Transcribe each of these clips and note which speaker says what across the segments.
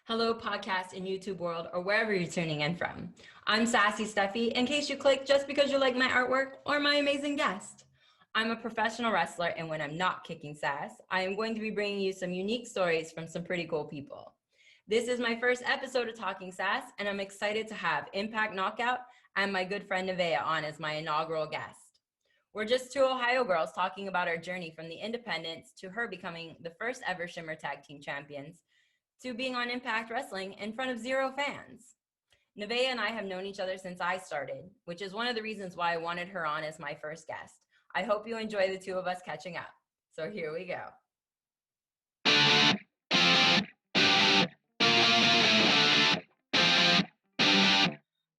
Speaker 1: Hello, podcast and YouTube world, or wherever you're tuning in from. I'm Sassy Stephie, in case you clicked just because you like my artwork or my amazing guest. I'm a professional wrestler, and when I'm not kicking sass, I am going to be bringing you some unique stories from some pretty cool people. This is my first episode of Talkin Sass, and I'm excited to have Impact Knockout and my good friend Nevaeh on as my inaugural guest. We're just two Ohio girls talking about our journey from the independents to her becoming the first ever Shimmer Tag Team Champions to being on Impact Wrestling in front of 0 fans. Nevaeh and I have known each other since I started, which is one of the reasons why I wanted her on as my first guest. I hope you enjoy the two of us catching up. So here we go.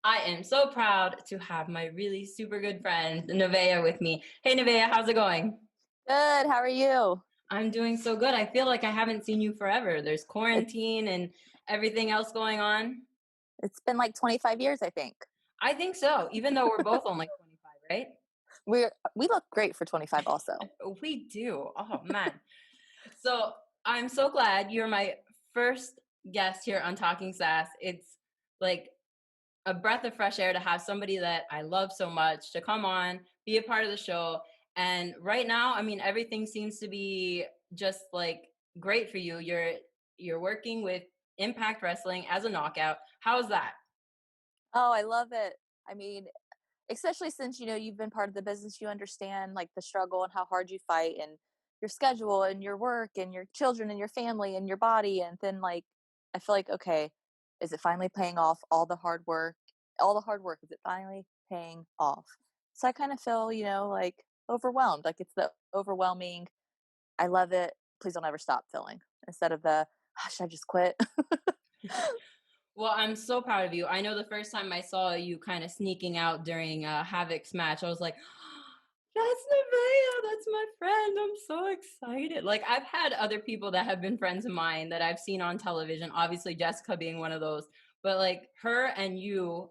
Speaker 1: I am so proud to have my really super good friend, Nevaeh, with me. Hey, Nevaeh, how's it going?
Speaker 2: Good. How are you?
Speaker 1: I'm doing so good. I feel like I haven't seen you forever. There's quarantine and everything else going on.
Speaker 2: It's been like 25 years, I think.
Speaker 1: I think so, even though we're both only 25, right?
Speaker 2: We look great for 25 also.
Speaker 1: We do. Oh, man. So I'm so glad you're my first guest here on Talkin Sass. It's like a breath of fresh air to have somebody that I love so much to come on, be a part of the show. And right now, I mean, everything seems to be just like great for you. You're working with Impact Wrestling as a knockout. How's that?
Speaker 2: Oh, I love it. I mean, especially since you've been part of the business, you understand like the struggle and how hard you fight and your schedule and your work and your children and your family and your body. And then like I feel like, okay, is it finally paying off all the hard work? All the hard work, is it finally paying off? So I kind of feel, like overwhelmed. Like it's the overwhelming, I love it, please don't ever stop feeling, instead of the should I just quit?
Speaker 1: Well, I'm so proud of you. I know the first time I saw you kind of sneaking out during Havoc's match, I was like, that's Nevaeh, that's my friend. I'm so excited. Like, I've had other people that have been friends of mine that I've seen on television, obviously Jessica being one of those, but like her and you,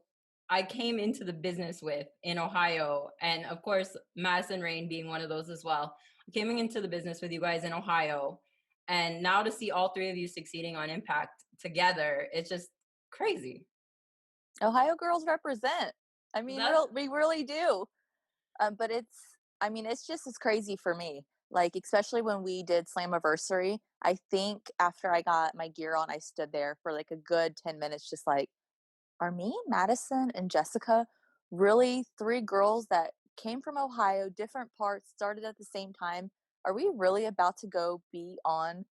Speaker 1: I came into the business with in Ohio. And of course, Madison Rain being one of those as well. I came into the business with you guys in Ohio. And now to see all three of you succeeding on Impact together, it's just crazy.
Speaker 2: Ohio girls represent. I mean,
Speaker 1: That's
Speaker 2: we really do. But it's just as crazy for me. Like, especially when we did Slammiversary, I think after I got my gear on, I stood there for like a good 10 minutes, just like, are me, Madison, and Jessica really three girls that came from Ohio, different parts, started at the same time? Are we really about to go be on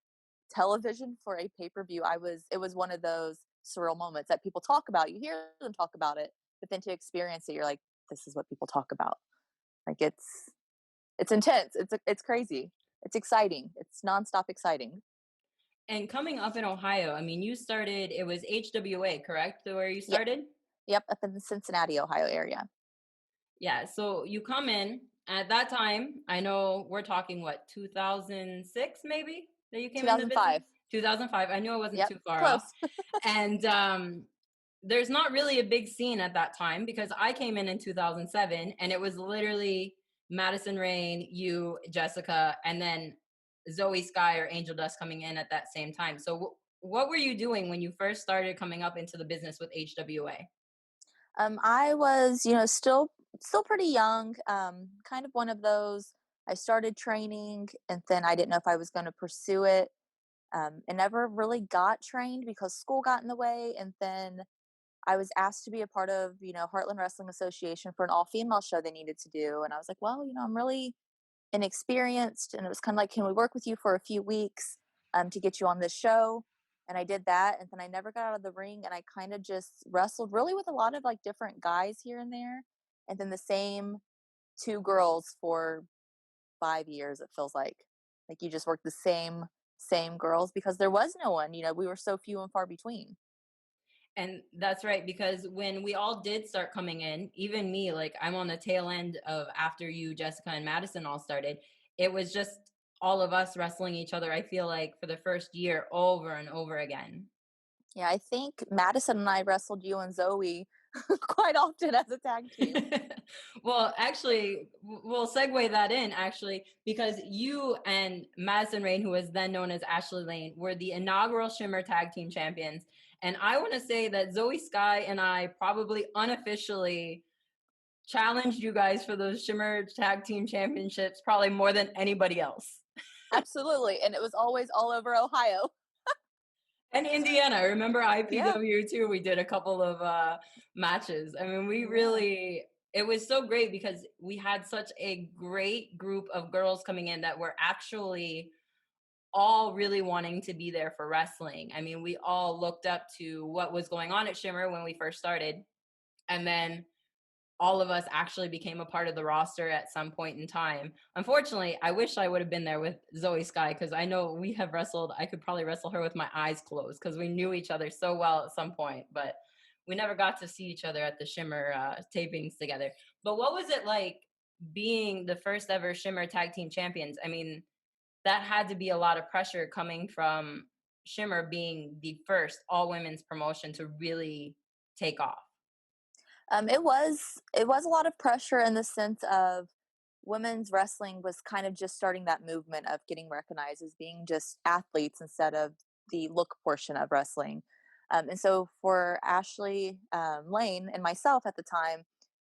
Speaker 2: television for a pay-per-view? It was one of those surreal moments that people talk about. You hear them talk about it, but then to experience it, you're like, this is what people talk about. Like it's intense. It's crazy. It's exciting. It's nonstop exciting.
Speaker 1: and coming up in Ohio, I mean, you started, it was HWA, correct? Where you
Speaker 2: Yep.
Speaker 1: started?
Speaker 2: Yep, up in the Cincinnati, Ohio area.
Speaker 1: Yeah. So you come in at that time. I know we're talking what, 2006 maybe that you came in the business?
Speaker 2: 2005.
Speaker 1: 2005. I knew I wasn't
Speaker 2: Yep,
Speaker 1: too far
Speaker 2: close.
Speaker 1: off. And there's not really a big scene at that time because I came in 2007 and it was literally Madison Rain, you, Jessica, and then Zoe Sky or Angel Dust coming in at that same time. So what were you doing when you first started coming up into the business with HWA?
Speaker 2: I was, still pretty young. Kind of one of those. I started training, and then I didn't know if I was going to pursue it. And never really got trained because school got in the way. And then I was asked to be a part of, Heartland Wrestling Association for an all-female show they needed to do. And I was like, well, I'm really inexperienced. And it was kind of like, can we work with you for a few weeks to get you on this show? And I did that. And then I never got out of the ring. And I kind of just wrestled really with a lot of like different guys here and there. And then the same two girls for 5 years, it feels like. Like you just work the same girls because there was no one, we were so few and far between.
Speaker 1: And that's right, because when we all did start coming in, even me, like I'm on the tail end of after you, Jessica, and Madison all started, it was just all of us wrestling each other, I feel like, for the first year over and over again.
Speaker 2: Yeah, I think Madison and I wrestled you and Zoe quite often as a tag team.
Speaker 1: Well, actually, we'll segue that in actually because you and Madison Rain, who was then known as Ashley Lane, were the inaugural Shimmer Tag Team Champions. And I want to say that Zoe Sky and I probably unofficially challenged you guys for those Shimmer Tag Team Championships probably more than anybody else.
Speaker 2: Absolutely, and it was always all over Ohio.
Speaker 1: And Indiana, remember
Speaker 2: Yeah,
Speaker 1: IPW too? We did a couple of matches. I mean, we
Speaker 2: yeah.
Speaker 1: really, it was so great because we had such a great group of girls coming in that were actually all really wanting to be there for wrestling. I mean, we all looked up to what was going on at Shimmer when we first started. And then all of us actually became a part of the roster at some point in time. Unfortunately, I wish I would have been there with Zoe Sky because I know we have wrestled. I could probably wrestle her with my eyes closed because we knew each other so well at some point, but we never got to see each other at the Shimmer tapings together. But what was it like being the first ever Shimmer tag team champions? I mean, that had to be a lot of pressure coming from Shimmer being the first all women's promotion to really take off.
Speaker 2: It was a lot of pressure in the sense of women's wrestling was kind of just starting that movement of getting recognized as being just athletes instead of the look portion of wrestling. And so for Ashley Lane and myself at the time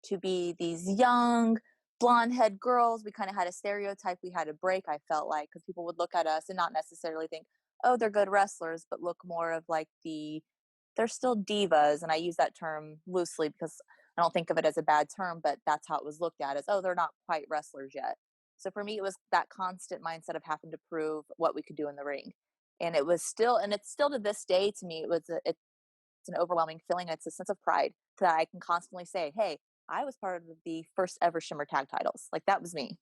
Speaker 2: to be these young blonde head girls, we kind of had a stereotype we had to break. I felt like because people would look at us and not necessarily think, oh, they're good wrestlers, but look more of like they're still divas, and I use that term loosely because I don't think of it as a bad term, but that's how it was looked at as, oh, they're not quite wrestlers yet. So for me, it was that constant mindset of having to prove what we could do in the ring. And it was still, and it's still to this day to me, it's an overwhelming feeling. It's a sense of pride that I can constantly say, hey, I was part of the first ever Shimmer tag titles. Like that was me.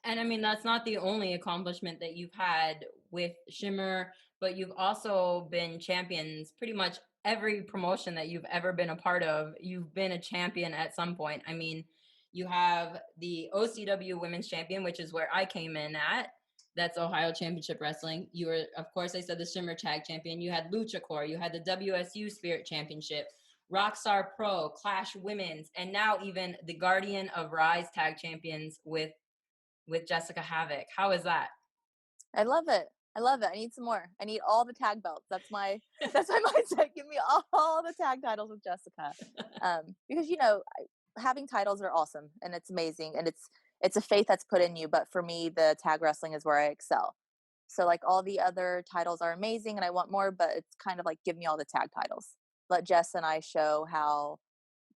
Speaker 1: And I mean, that's not the only accomplishment that you've had with Shimmer, but you've also been champions pretty much every promotion that you've ever been a part of. You've been a champion at some point. I mean, you have the OCW Women's Champion, which is where I came in at. That's Ohio Championship Wrestling. You were, of course, I said the Shimmer Tag Champion. You had Lucha Core. You had the WSU Spirit Championship. Rockstar Pro, Clash Women's, and now even the Guardian of Rise Tag Champions with Jessica Havoc. How is that?
Speaker 2: I love it. I love it. I need some more. I need all the tag belts. That's my mindset. Give me all the tag titles with Jessica. Because having titles are awesome and it's amazing and it's a faith that's put in you. But for me, the tag wrestling is where I excel. So like all the other titles are amazing and I want more, but it's kind of like give me all the tag titles. Let Jess and I show how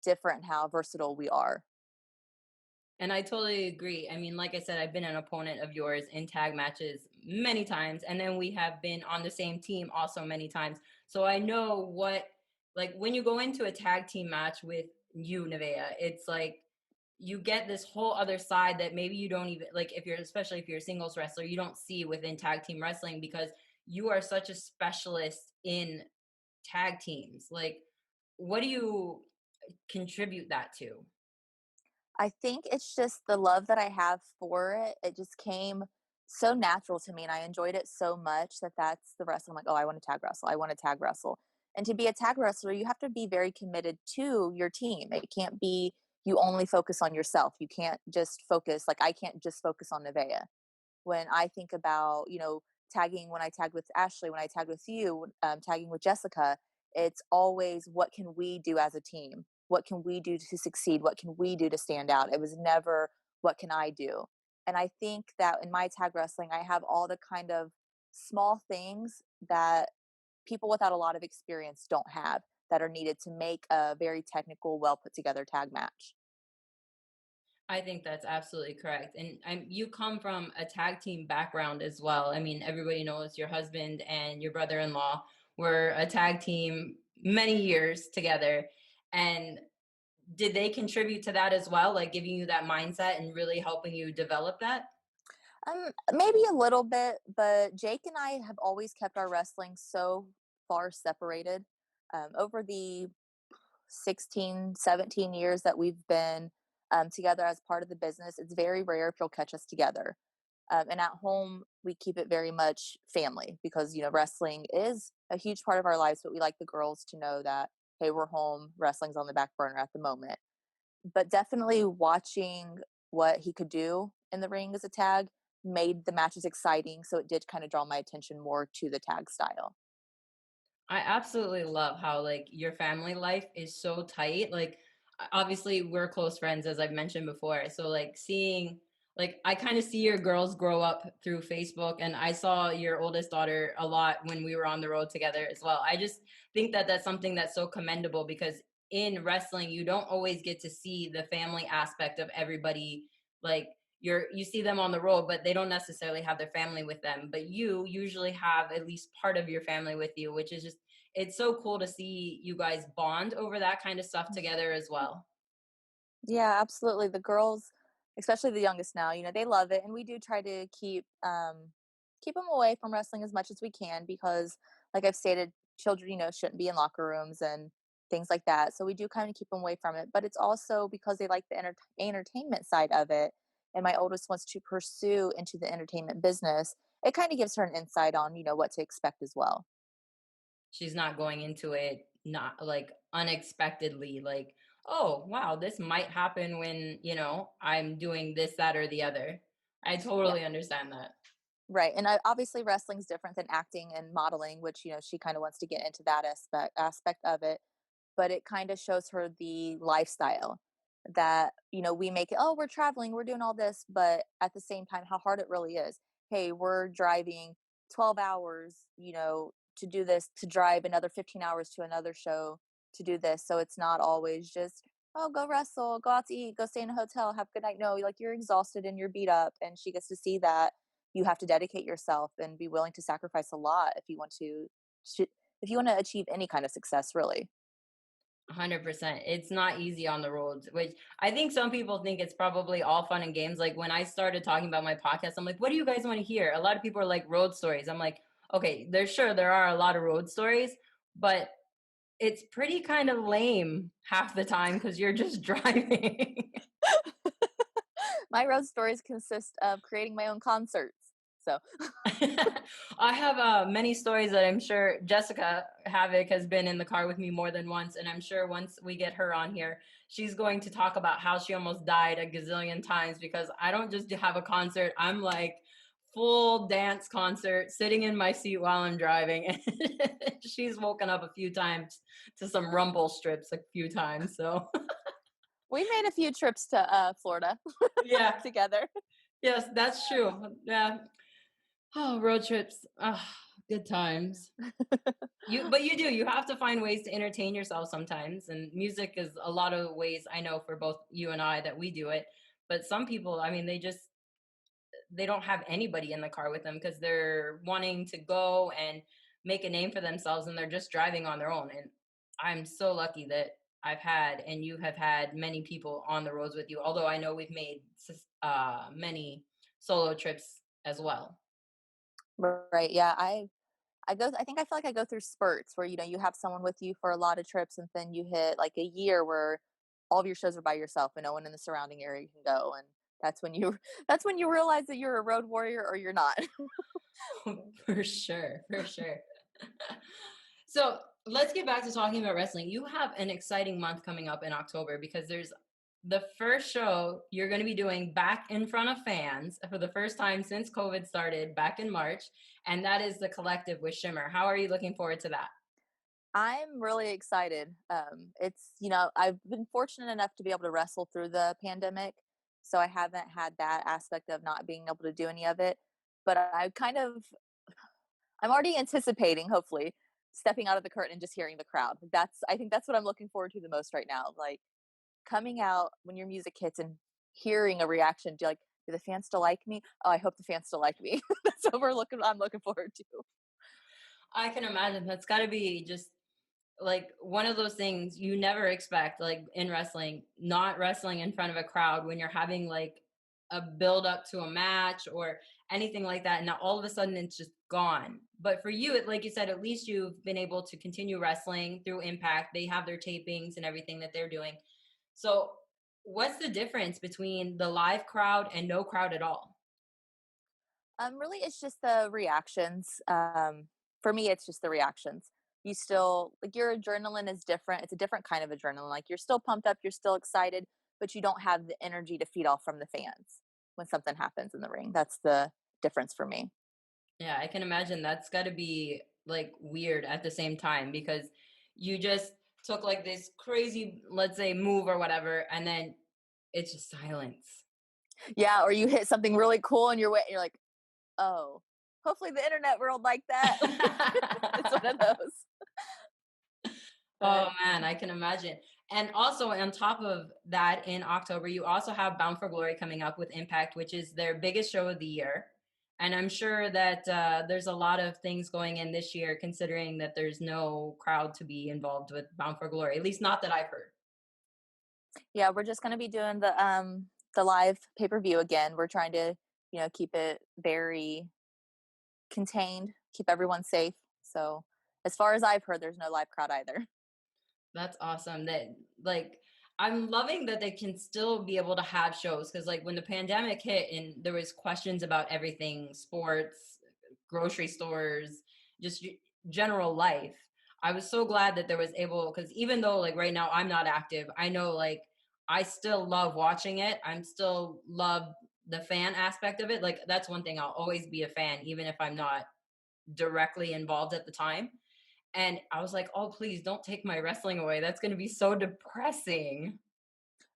Speaker 2: different and how versatile we are.
Speaker 1: And I totally agree. I mean, like I said, I've been an opponent of yours in tag matches many times, and then we have been on the same team also many times. So I know what, like, when you go into a tag team match with you, Nevaeh, it's like you get this whole other side that maybe you don't even like if you're especially if you're a singles wrestler, you don't see within tag team wrestling because you are such a specialist in tag teams. Like, what do you contribute that to?
Speaker 2: I think it's just the love that I have for it. It just came so natural to me and I enjoyed it so much that that's the wrestling. I'm like, oh, I want to tag wrestle. I want to tag wrestle. And to be a tag wrestler, you have to be very committed to your team. It can't be you only focus on yourself. You can't just focus, like, I can't just focus on Nevaeh. When I think about, tagging, when I tagged with Ashley, when I tagged with you, tagging with Jessica, it's always what can we do as a team? What can we do to succeed? What can we do to stand out? It was never what can I do? And I think that in my tag wrestling, I have all the kind of small things that people without a lot of experience don't have that are needed to make a very technical, well put together tag match.
Speaker 1: I think that's absolutely correct. And you come from a tag team background as well. I mean, everybody knows your husband and your brother in law were a tag team many years together. And did they contribute to that as well, like giving you that mindset and really helping you develop that?
Speaker 2: Maybe a little bit, but Jake and I have always kept our wrestling so far separated. Over the 16, 17 years that we've been together as part of the business, it's very rare if you'll catch us together. And at home, we keep it very much family because, wrestling is a huge part of our lives, but we like the girls to know that hey, we're home, wrestling's on the back burner at the moment. But definitely watching what he could do in the ring as a tag made the matches exciting, so it did kind of draw my attention more to the tag style.
Speaker 1: I absolutely love how like your family life is so tight. Like obviously we're close friends as I've mentioned before. So like seeing like I kind of see your girls grow up through Facebook and I saw your oldest daughter a lot when we were on the road together as well. I just think that that's something that's so commendable because in wrestling you don't always get to see the family aspect of everybody like you see them on the road but they don't necessarily have their family with them but you usually have at least part of your family with you which is just it's so cool to see you guys bond over that kind of stuff together as well.
Speaker 2: Yeah, absolutely. The girls, especially the youngest now, they love it, and we do try to keep them away from wrestling as much as we can because, like I've stated, children, shouldn't be in locker rooms and things like that. So we do kind of keep them away from it. But it's also because they like the entertainment side of it, and my oldest wants to pursue into the entertainment business. It kind of gives her an insight on, what to expect as well.
Speaker 1: She's not going into it not like unexpectedly like oh wow this might happen when I'm doing this that or the other. I
Speaker 2: Yeah.
Speaker 1: totally understand that.
Speaker 2: Right. And obviously wrestling's different than acting and modeling, which, she kind of wants to get into that aspect of it. But it kind of shows her the lifestyle that, we make it, oh, we're traveling, we're doing all this, but at the same time, how hard it really is. Hey, we're driving 12 hours, to do this, to drive another 15 hours to another show to do this. So it's not always just, oh, go wrestle, go out to eat, go stay in a hotel, have a good night. No, like you're exhausted and you're beat up. And she gets to see that you have to dedicate yourself and be willing to sacrifice a lot if you want to achieve any kind of success, really.
Speaker 1: 100%. It's not easy on the roads, which I think some people think it's probably all fun and games. Like when I started talking about my podcast, I'm like, what do you guys want to hear? A lot of people are like road stories. I'm like, okay, there are a lot of road stories, but it's pretty kind of lame half the time because you're just driving.
Speaker 2: My road stories consist of creating my own concerts. So,
Speaker 1: I have many stories that I'm sure Jessica Havoc has been in the car with me more than once. And I'm sure once we get her on here, she's going to talk about how she almost died a gazillion times because I don't just have a concert. I'm like full dance concert sitting in my seat while I'm driving. And she's woken up a few times to some rumble strips a few times. So,
Speaker 2: we made a few trips to Florida
Speaker 1: yeah,
Speaker 2: together.
Speaker 1: yes, that's true. Yeah. Oh, road trips. Ah, good times. But you have to find ways to entertain yourself sometimes. And music is a lot of ways I know for both you and I that we do it. But some people, I mean, they don't have anybody in the car with them because they're wanting to go and make a name for themselves and they're just driving on their own. And I'm so lucky that I've had and you have had many people on the roads with you. Although I know we've made many solo trips as well.
Speaker 2: Right. Yeah. I think I feel like I go through spurts where, you have someone with you for a lot of trips and then you hit like a year where all of your shows are by yourself and no one in the surrounding area can go. And that's when you, that's when you realize that you're a road warrior or you're not.
Speaker 1: For sure, for sure. So let's get back to talking about wrestling. You have an exciting month coming up in October because there's the first show you're going to be doing back in front of fans for the first time since COVID started back in March, and that is the Collective with Shimmer. How are you looking forward to that?
Speaker 2: I'm really excited. I've been fortunate enough to be able to wrestle through the pandemic. So I haven't had that aspect of not being able to do any of it. But I'm already anticipating, hopefully, stepping out of the curtain and just hearing the crowd. I think that's what I'm looking forward to the most right now. Like coming out when your music hits and hearing a reaction. Do the fans still like me? Oh, I hope the fans still like me. That's what I'm looking forward to.
Speaker 1: I can imagine that's got to be just like one of those things you never expect, like in wrestling, not wrestling in front of a crowd when you're having like a build up to a match or anything like that. And now all of a sudden it's just gone. But for you, like you said, at least you've been able to continue wrestling through Impact. They have their tapings and everything that they're doing. So, what's the difference between the live crowd and no crowd at all?
Speaker 2: Really, it's just the reactions. For me, it's just the reactions. you still like your adrenaline is different. It's a different kind of adrenaline. Like you're still pumped up, you're still excited, but you don't have the energy to feed off from the fans when something happens in the ring. That's the difference for me.
Speaker 1: Yeah, I can imagine that's got to be like weird at the same time because you just took like this crazy, let's say, move or whatever, and then it's just silence.
Speaker 2: Yeah, or you hit something really cool and you're like, oh, hopefully the internet world like that. It's one of those.
Speaker 1: Oh
Speaker 2: But
Speaker 1: man, I can imagine. And also on top of that, in October, you also have Bound for Glory coming up with Impact, which is their biggest show of the year. And I'm sure that there's a lot of things going in this year, considering that there's no crowd to be involved with Bound for Glory, at least not that I've heard.
Speaker 2: yeah, we're just gonna be doing the live pay-per-view again. We're trying to, keep it very contained, keep everyone safe. So as far as I've heard, there's no live crowd either.
Speaker 1: That's awesome. That like I'm loving that they can still be able to have shows because like when the pandemic hit and there was questions about everything, sports, grocery stores, just general life. I was so glad that there was able because even though like right now I'm not active, I know like I still love watching it. I'm still love the fan aspect of it. Like that's one thing I'll always be a fan even if I'm not directly involved at the time. And I was like, "Oh, please don't take my wrestling away. That's gonna be so depressing."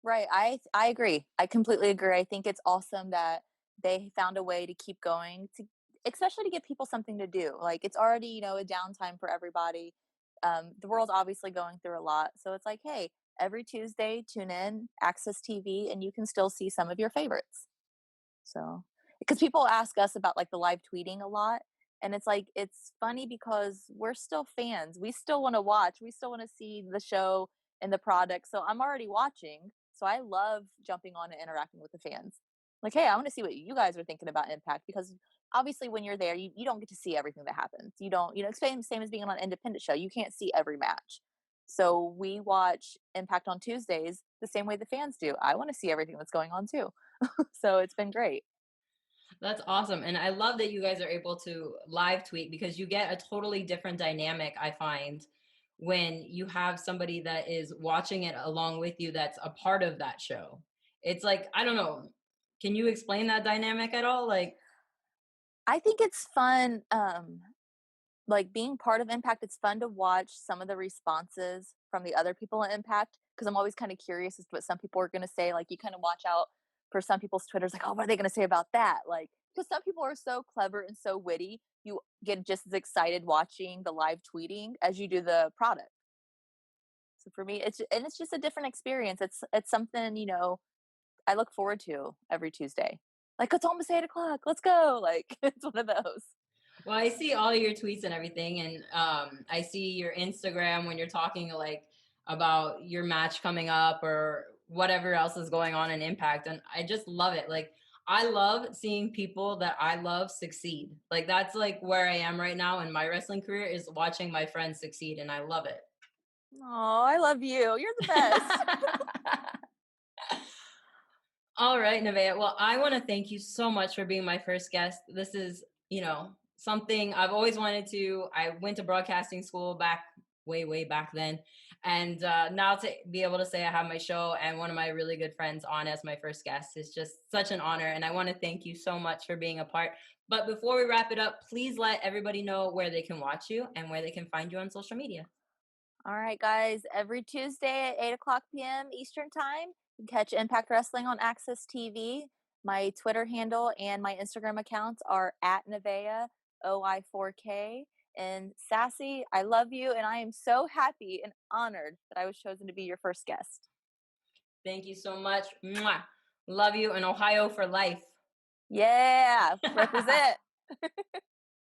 Speaker 2: Right. I agree. I completely agree. I think it's awesome that they found a way to keep going to especially to give people something to do. Like it's already, a downtime for everybody. The world's obviously going through a lot. So it's like, hey, every Tuesday, tune in, Access TV, and you can still see some of your favorites. So, because people ask us about like the live tweeting a lot, and it's like it's funny because we're still fans. We still want to watch. We still want to see the show and the product. So I'm already watching. So I love jumping on and interacting with the fans. Like, hey, I want to see what you guys are thinking about Impact because obviously when you're there, you don't get to see everything that happens. You don't, same as being on an independent show. You can't see every match. So we watch Impact on Tuesdays the same way the fans do. I want to see everything that's going on too. So it's been great.
Speaker 1: That's awesome, and I love that you guys are able to live tweet because you get a totally different dynamic, I find, when you have somebody that is watching it along with you that's a part of that show. It's like, I don't know, can you explain that dynamic at all? Like
Speaker 2: I think it's fun, like, being part of Impact, it's fun to watch some of the responses from the other people in Impact because 'cause I'm always kinda curious as to what some people are gonna say, like, you kinda watch out for some people's Twitters, like, "Oh, what are they gonna say about that?" Like, because some people are so clever and so witty, you get just as excited watching the live tweeting as you do the product. So for me, it's just a different experience. It's something, I look forward to every Tuesday. Like, "It's almost 8 o'clock. Let's go." Like, it's one of those.
Speaker 1: well, I see all your tweets and everything, and I see your Instagram when you're talking like about your match coming up or whatever else is going on in Impact, and I just love it. Like I love seeing people that I love succeed. Like that's like where I am right now in my wrestling career is watching my friends succeed, and I love it.
Speaker 2: Oh, I love you. You're the best.
Speaker 1: All right, Nevaeh. Well, I want to thank you so much for being my first guest. This is, something I've always wanted to. I went to broadcasting school back way, way back then. And now to be able to say I have my show and one of my really good friends on as my first guest is just such an honor. And I want to thank you so much for being a part. But before we wrap it up, please let everybody know where they can watch you and where they can find you on social media.
Speaker 2: All right, guys. Every Tuesday at 8 o'clock p.m. Eastern Time, you can catch Impact Wrestling on Access TV. My Twitter handle and my Instagram accounts are at Nevaeh, OI4K. And Sassy, I love you, and I am so happy and honored that I was chosen to be your first guest.
Speaker 1: Thank you so much. Mwah. Love you and Ohio for life.
Speaker 2: Yeah, represent.